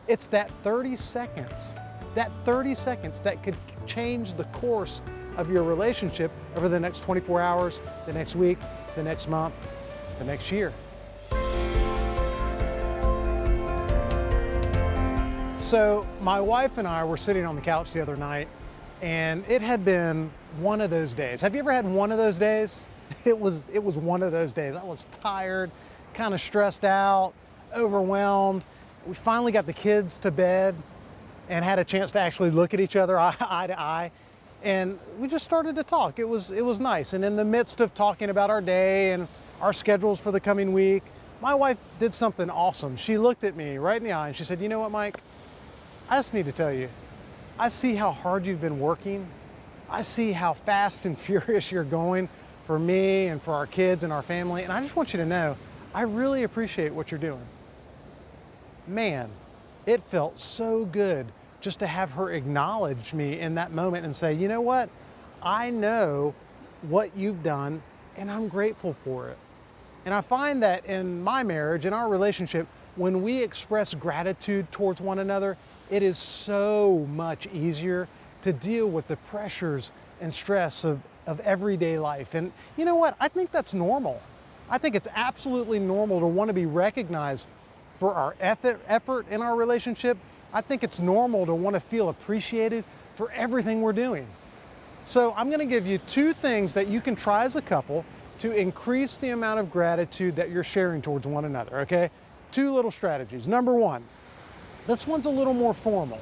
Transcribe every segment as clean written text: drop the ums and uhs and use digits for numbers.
It's that 30 seconds that could change the course of your relationship over the next 24 hours, the next week, the next month, the next year. So my wife and I were sitting on the couch the other night, and it had been one of those days. Have you ever had one of those days? It was one of those days. I was tired, kind of stressed out, overwhelmed. We finally got the kids to bed and had a chance to actually look at each other eye to eye. And we just started to talk. It was nice. And in the midst of talking about our day and our schedules for the coming week, my wife did something awesome. She looked at me right in the eye and she said, "You know what, Mike? I just need to tell you, I see how hard you've been working. I see how fast and furious you're going for me and for our kids and our family. And I just want you to know, I really appreciate what you're doing." Man, it felt so good just to have her acknowledge me in that moment and say, "You know what? I know what you've done and I'm grateful for it." And I find that in my marriage, in our relationship, when we express gratitude towards one another, it is so much easier to deal with the pressures and stress of everyday life. And you know what? I think that's normal. I think it's absolutely normal to want to be recognized for our effort in our relationship. I think it's normal to want to feel appreciated for everything we're doing. So I'm going to give you two things that you can try as a couple to increase the amount of gratitude that you're sharing towards one another, okay? Two little strategies. Number one, this one's a little more formal.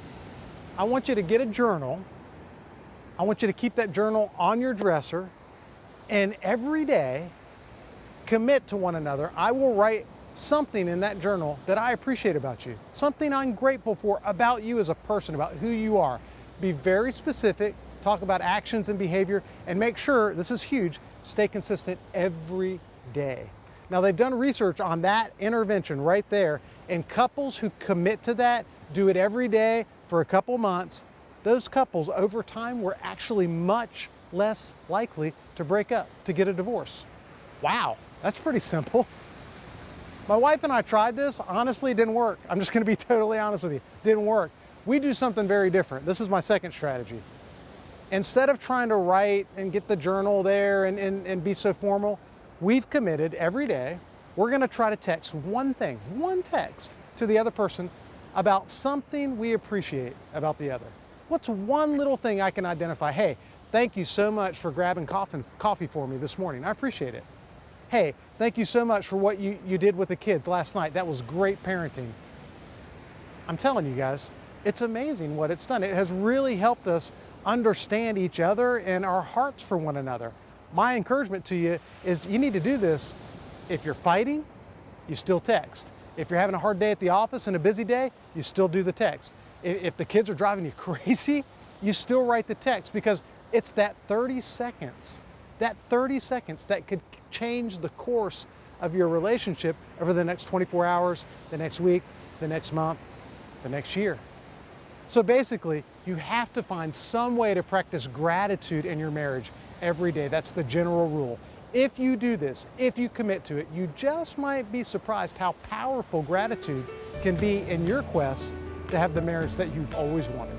I want you to get a journal. I want you to keep that journal on your dresser, and every day commit to one another. I will write something in that journal that I appreciate about you, something I'm grateful for about you as a person, about who you are. Be very specific, talk about actions and behavior, and make sure, this is huge, stay consistent every day. Now, they've done research on that intervention right there, and couples who commit to that, do it every day for a couple months, those couples over time were actually much less likely to break up, to get a divorce. Wow, that's pretty simple. My wife and I tried this. Honestly, it didn't work. I'm just going to be totally honest with you. It didn't work. We do something very different. This is my second strategy. Instead of trying to write and get the journal there and be so formal, we've committed every day, we're going to try to text one thing, one text to the other person about something we appreciate about the other. What's one little thing I can identify? Hey, thank you so much for grabbing coffee for me this morning. I appreciate it. Hey, thank you so much for what you did with the kids last night. That was great parenting. I'm telling you guys, it's amazing what it's done. It has really helped us understand each other and our hearts for one another. My encouragement to you is you need to do this. If you're fighting, you still text. If you're having a hard day at the office and a busy day, you still do the text. If the kids are driving you crazy, you still write the text, because it's that 30 seconds that could change the course of your relationship over the next 24 hours, the next week, the next month, the next year. So basically, you have to find some way to practice gratitude in your marriage every day. That's the general rule. If you do this, if you commit to it, you just might be surprised how powerful gratitude can be in your quest to have the marriage that you've always wanted.